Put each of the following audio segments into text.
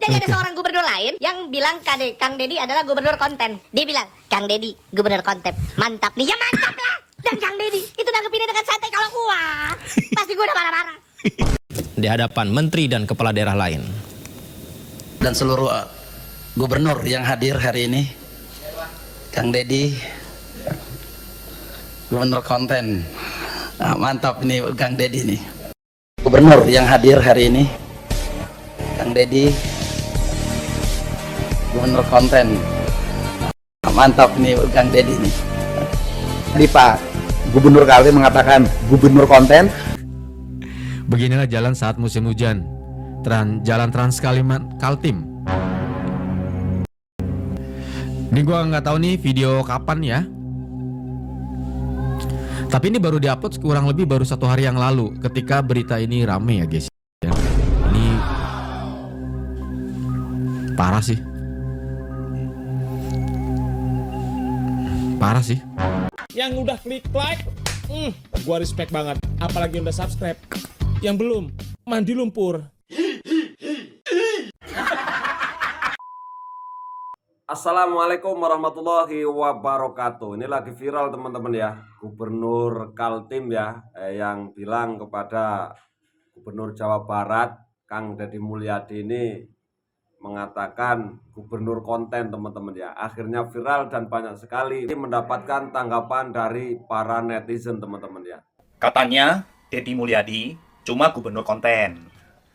Jadi ada seorang gubernur lain yang bilang Kang Deddy adalah gubernur konten. Dia bilang, Kang Deddy gubernur konten. Mantap nih, ya mantap lah. Dan Kang Deddy itu nanggepinnya dengan santai. Kalau gua pasti gua udah marah-marah. Di hadapan menteri dan kepala daerah lain. Dan seluruh gubernur yang hadir hari ini, Kang Deddy gubernur konten. Mantap nih Kang Deddy nih. Gubernur yang hadir hari ini, Kang Deddy gubernur konten. Mantap nih Kang Deddy nih. Tadi Pak Gubernur Kaltim mengatakan gubernur konten. Beginilah jalan saat musim hujan. Jalan Trans Kaltim. Ini gua nggak tahu nih video kapan ya. Tapi ini baru diupload kurang lebih baru 1 hari yang lalu ketika berita ini rame ya guys. Ini parah sih. Parah sih. Yang udah klik like, gua respect banget. Apalagi yang udah subscribe. Yang belum, mandi lumpur. Assalamualaikum warahmatullahi wabarakatuh. Ini lagi viral teman-teman ya. Gubernur Kaltim ya, yang bilang kepada Gubernur Jawa Barat Kang Deddy Mulyadi ini mengatakan gubernur konten teman-teman ya. Akhirnya viral dan banyak sekali ini mendapatkan tanggapan dari para netizen teman-teman ya. Katanya Deddy Mulyadi cuma gubernur konten.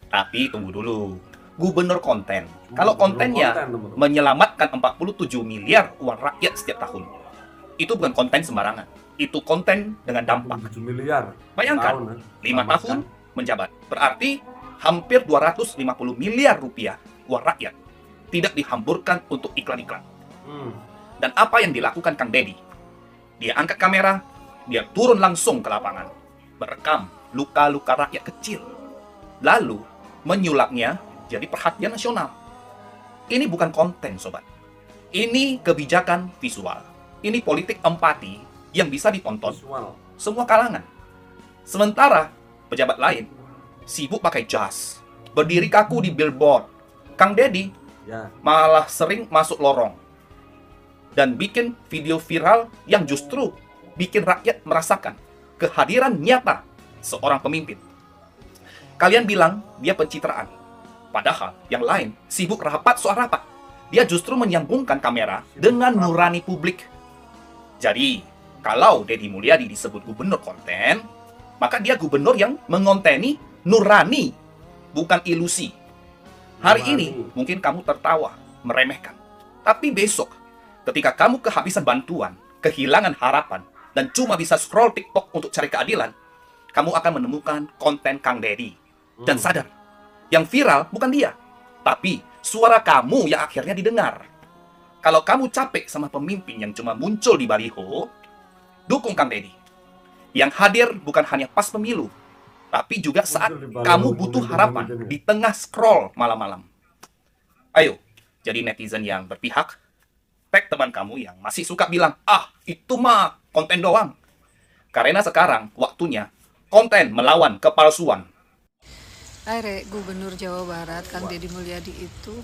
Tapi tunggu dulu. Gubernur konten. Kalau kontennya menyelamatkan 47 miliar uang rakyat setiap tahun. Itu bukan konten sembarangan. Itu konten dengan dampak. 7 miliar. Bayangkan, 5 tahun menjabat. Berarti hampir 250 miliar rupiah uang rakyat tidak dihamburkan untuk iklan-iklan. Dan apa yang dilakukan Kang Deddy? Dia angkat kamera, dia turun langsung ke lapangan, merekam luka-luka rakyat kecil, lalu menyulapnya jadi perhatian nasional. Ini bukan konten, sobat. Ini kebijakan visual. Ini politik empati yang bisa ditonton semua kalangan. Sementara pejabat lain sibuk pakai jas, berdiri kaku di billboard. Kang Deddy malah sering masuk lorong dan bikin video viral yang justru bikin rakyat merasakan kehadiran nyata seorang pemimpin. Kalian bilang dia pencitraan. Padahal yang lain sibuk rapat soal rapat. Dia justru menyambungkan kamera dengan nurani publik. Jadi, kalau Deddy Mulyadi disebut gubernur konten, maka dia gubernur yang mengonteni nurani, bukan ilusi. Hari ini mungkin kamu tertawa, meremehkan. Tapi besok, ketika kamu kehabisan bantuan, kehilangan harapan, dan cuma bisa scroll TikTok untuk cari keadilan, kamu akan menemukan konten Kang Deddy. Dan sadar, yang viral bukan dia, tapi suara kamu yang akhirnya didengar. Kalau kamu capek sama pemimpin yang cuma muncul di baliho, dukung Kang Deddy. Yang hadir bukan hanya pas pemilu, tapi juga saat kamu butuh harapan di tengah scroll malam-malam. Ayo, jadi netizen yang berpihak, tag teman kamu yang masih suka bilang, itu mah konten doang. Karena sekarang waktunya konten melawan kepalsuan. Gubernur Jawa Barat Kang Deddy Mulyadi itu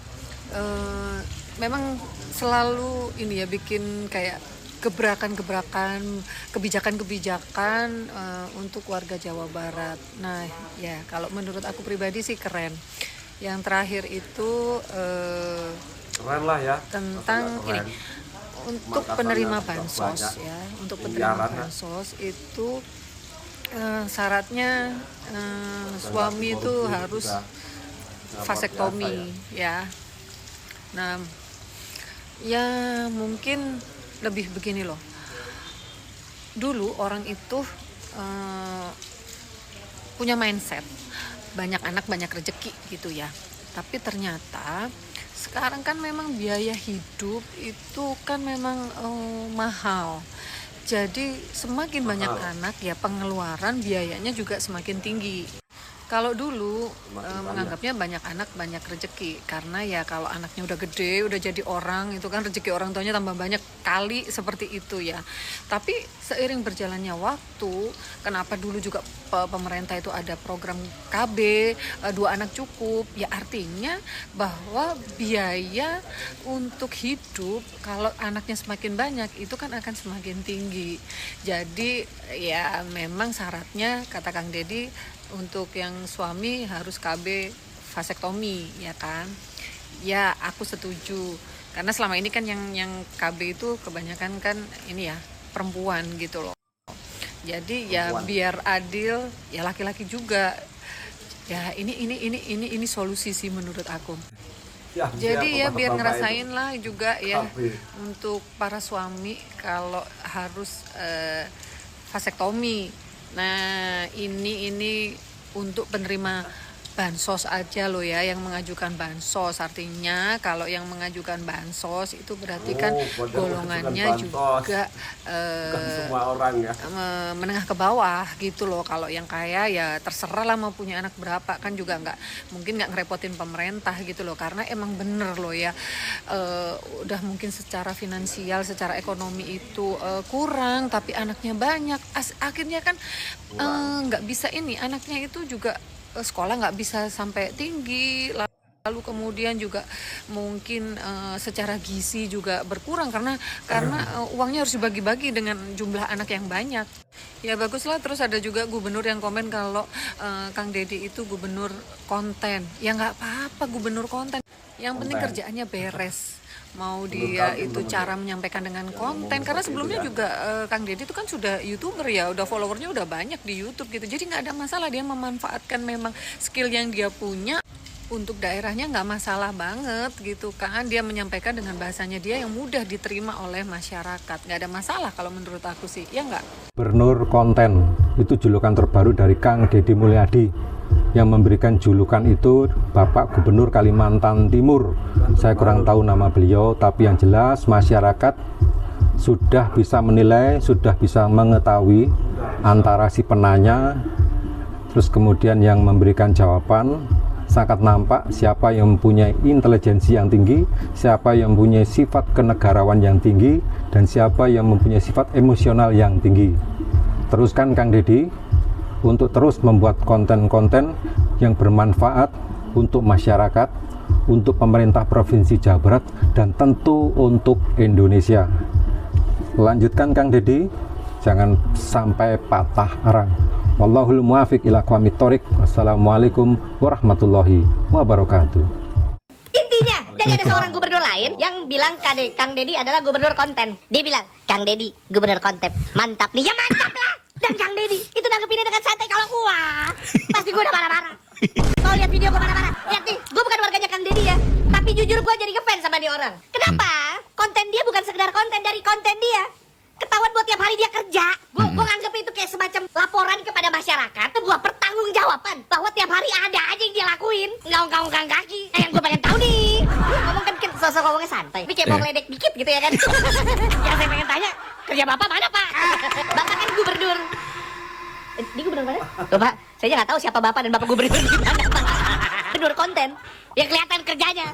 memang selalu ini ya bikin kayak gebrakan-gebrakan, kebijakan-kebijakan untuk warga Jawa Barat. Nah ya kalau menurut aku pribadi sih keren. Yang terakhir itu keren lah ya. Tentang ini untuk penerima bansos ya, untuk penerima bansos itu syaratnya suami itu harus vasektomi ya. Nah, ya mungkin lebih begini loh. Dulu orang itu punya mindset banyak anak banyak rezeki gitu ya. Tapi ternyata sekarang kan memang biaya hidup itu kan memang mahal. Jadi semakin banyak anak ya pengeluaran biayanya juga semakin tinggi. Kalau dulu menganggapnya banyak anak banyak rezeki, karena ya kalau anaknya udah gede, udah jadi orang, itu kan rezeki orang tuanya tambah banyak kali seperti itu ya. Tapi seiring berjalannya waktu, kenapa dulu juga pemerintah itu ada program KB 2 anak cukup? Ya artinya bahwa biaya untuk hidup kalau anaknya semakin banyak itu kan akan semakin tinggi. Jadi ya memang syaratnya kata Kang Deddy untuk yang suami harus KB vasektomi ya kan. Ya aku setuju, karena selama ini kan yang KB itu kebanyakan kan ini ya perempuan gitu loh. Jadi ya biar adil ya laki-laki juga. Ya ini solusi sih menurut aku. Ya, Jadi ya biar bapak-bapak ngerasain itu. lah juga ya KB. untuk para suami kalau harus vasektomi. Nah ini untuk penerima bansos aja loh ya yang mengajukan bansos. Artinya kalau yang mengajukan bansos itu berarti kan buat yang golongannya mengajukan bansos. juga Bukan semua orang ya. menengah ke bawah gitu loh. Kalau yang kaya ya terserah lah mau punya anak berapa, kan juga mungkin nggak ngerepotin pemerintah gitu loh, karena emang bener loh ya udah mungkin secara finansial, secara ekonomi itu kurang, tapi anaknya banyak, akhirnya kan nggak bisa ini, anaknya itu juga sekolah nggak bisa sampai tinggi, lalu kemudian juga mungkin secara gizi juga berkurang karena uangnya harus dibagi-bagi dengan jumlah anak yang banyak. Ya baguslah. Terus ada juga gubernur yang komen kalau Kang Deddy itu gubernur konten. Ya nggak apa-apa gubernur konten, yang penting kerjaannya beres. Mau dia itu cara menyampaikan dengan konten, karena sebelumnya juga Kang Deddy itu kan sudah YouTuber ya, udah followernya udah banyak di YouTube gitu, jadi nggak ada masalah dia memanfaatkan memang skill yang dia punya untuk daerahnya, nggak masalah banget gitu kan, dia menyampaikan dengan bahasanya dia yang mudah diterima oleh masyarakat, nggak ada masalah kalau menurut aku sih, ya nggak? Gubernur konten itu julukan terbaru dari Kang Deddy Mulyadi. Yang memberikan julukan itu Bapak Gubernur Kalimantan Timur. Saya kurang tahu nama beliau, tapi yang jelas masyarakat sudah bisa menilai, sudah bisa mengetahui antara si penanya terus kemudian yang memberikan jawaban. Sangat nampak siapa yang mempunyai intelijensi yang tinggi, siapa yang mempunyai sifat kenegarawan yang tinggi, dan siapa yang mempunyai sifat emosional yang tinggi. Teruskan Kang Deddy untuk terus membuat konten-konten yang bermanfaat untuk masyarakat, untuk pemerintah Provinsi Jawa Barat, dan tentu untuk Indonesia. Lanjutkan Kang Deddy, jangan sampai patah arang. Wallahul muwaffiq ila aqwamit thoriq. Wassalamualaikum warahmatullahi wabarakatuh. Intinya, jadi ada seorang gubernur lain yang bilang Kang Deddy adalah gubernur konten. Dia bilang, Kang Deddy, gubernur konten. Mantap nih, ya mantap lah. Dan Kang Deddy itu nanggepinnya dengan santai. Kalau gua, pasti gua udah marah-marah. Kalau lihat video gua marah-marah, lihat nih, gua bukan warganya Kang Deddy ya, tapi jujur gua jadi ngefans sama dia orang. Kenapa? Konten dia bukan sekedar konten, dari konten dia ketahuan buat tiap hari dia kerja. Gua nganggep itu kayak semacam laporan kepada masyarakat, sebuah pertanggungjawaban bahwa tiap hari ada aja yang dia lakuin. Ngaung-ngaungkan kaki. Yang gua pengen tahu nih, ngomong kan sosok ngomongnya santai, tapi kayak mau ngeledek dikit gitu ya kan. Yang saya pengen tanya, kerja bapak mana pak? Bapak kan gubernur. Di gubernur mana? Tuh pak, saya aja nggak tahu siapa bapak dan bapak gubernur di mana pak. Gubernur konten, yang kelihatan kerjanya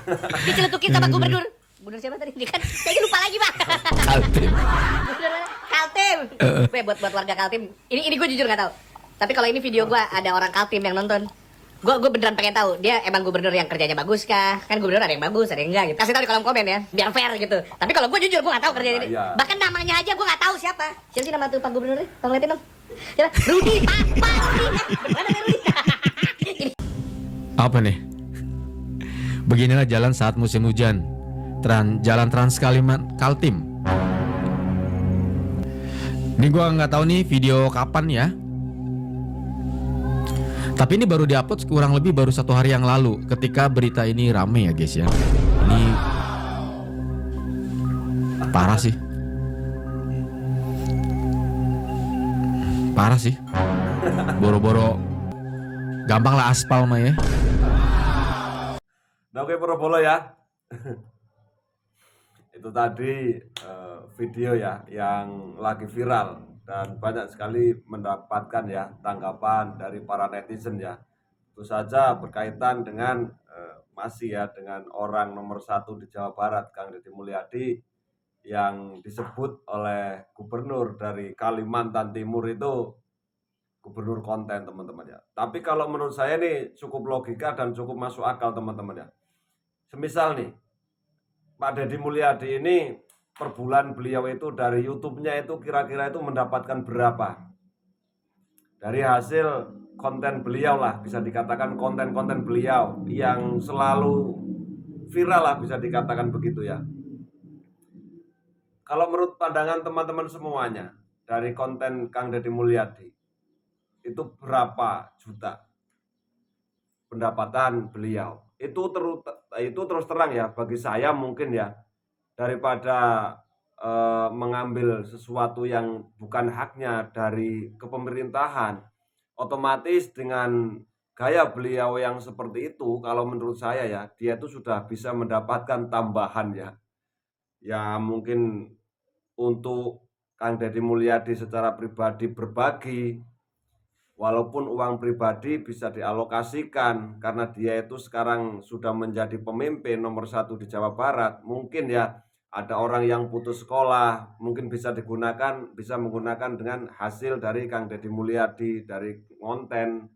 diceletukin sama gubernur. Gubernur siapa tadi? Dia kan, saya lupa lagi pak. Kaltim. Gubernur mana? Kaltim. Buat warga Kaltim. Ini gue jujur nggak tahu. Tapi kalau ini video gue ada orang Kaltim yang nonton, gue beneran pengen tahu dia emang gubernur yang kerjanya bagus kah? Kan gubernur ada yang bagus, ada yang enggak gitu. Kasih tahu di kolom komen ya, biar fair gitu. Tapi kalau gue jujur gue nggak tahu kerjanya ini. Bahkan namanya aja gue nggak tahu siapa. Siapa sih nama tuh pak gubernurnya? Tolong liatin dong. Siapa? Rudi, pak Rudi. Beneran ada Rudi. Apa nih? Beginilah jalan saat musim hujan. Jalan Trans Kaltim. Ini gua nggak tahu nih video kapan ya. Tapi ini baru diupload kurang lebih baru 1 hari yang lalu ketika berita ini rame ya guys ya. Ini parah sih. Parah sih. Boro-boro gampang lah aspal mah ya. Nah, oke boro-boro ya. Itu tadi video ya yang lagi viral dan banyak sekali mendapatkan ya tanggapan dari para netizen ya, Tentu saja berkaitan dengan masih ya dengan orang nomor 1 di Jawa Barat, Kang Deddy Mulyadi, yang disebut oleh gubernur dari Kalimantan Timur itu gubernur konten, teman-teman ya. Tapi kalau menurut saya ini cukup logika dan cukup masuk akal, teman-teman ya. Semisal nih, Pak Deddy Mulyadi ini per bulan beliau itu dari YouTube-nya itu kira-kira itu mendapatkan berapa? Dari hasil konten beliau lah, bisa dikatakan konten-konten beliau yang selalu viral lah, bisa dikatakan begitu ya. Kalau menurut pandangan teman-teman semuanya, dari konten Kang Deddy Mulyadi, itu berapa juta pendapatan beliau? Itu terus terang ya, bagi saya mungkin ya, daripada mengambil sesuatu yang bukan haknya dari kepemerintahan, otomatis dengan gaya beliau yang seperti itu, kalau menurut saya ya, dia itu sudah bisa mendapatkan tambahan ya. Ya mungkin untuk Kang Deddy Mulyadi secara pribadi berbagi, walaupun uang pribadi bisa dialokasikan karena dia itu sekarang sudah menjadi pemimpin nomor 1 di Jawa Barat. Mungkin ya ada orang yang putus sekolah, mungkin bisa menggunakan dengan hasil dari Kang Deddy Mulyadi, dari konten,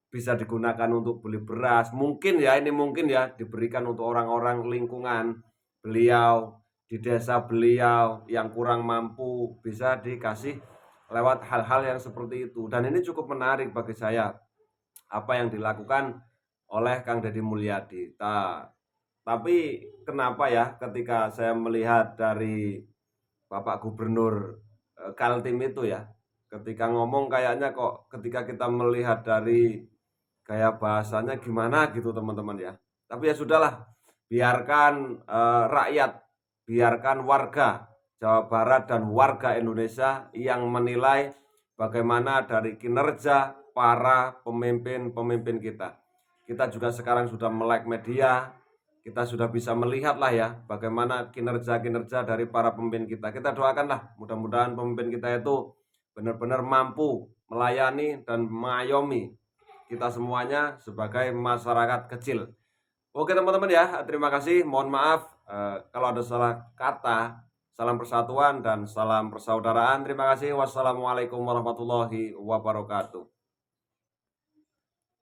bisa digunakan untuk beli beras. Mungkin ya, ini mungkin ya, diberikan untuk orang-orang lingkungan beliau, di desa beliau yang kurang mampu, bisa dikasih lewat hal-hal yang seperti itu. Dan ini cukup menarik bagi saya, apa yang dilakukan oleh Kang Deddy Mulyadi. Tapi kenapa ya ketika saya melihat dari Bapak Gubernur Kaltim itu ya, ketika ngomong kayaknya kok ketika kita melihat dari gaya bahasanya gimana gitu, teman-teman ya. Tapi ya sudahlah, biarkan rakyat, biarkan warga Jawa Barat dan warga Indonesia yang menilai bagaimana dari kinerja para pemimpin-pemimpin kita. Kita juga sekarang sudah melek media, kita sudah bisa melihat lah ya bagaimana kinerja-kinerja dari para pemimpin kita. Kita doakanlah mudah-mudahan pemimpin kita itu benar-benar mampu melayani dan mengayomi kita semuanya sebagai masyarakat kecil. Oke teman-teman ya, terima kasih. Mohon maaf kalau ada salah kata. Salam persatuan dan salam persaudaraan. Terima kasih. Wassalamualaikum warahmatullahi wabarakatuh.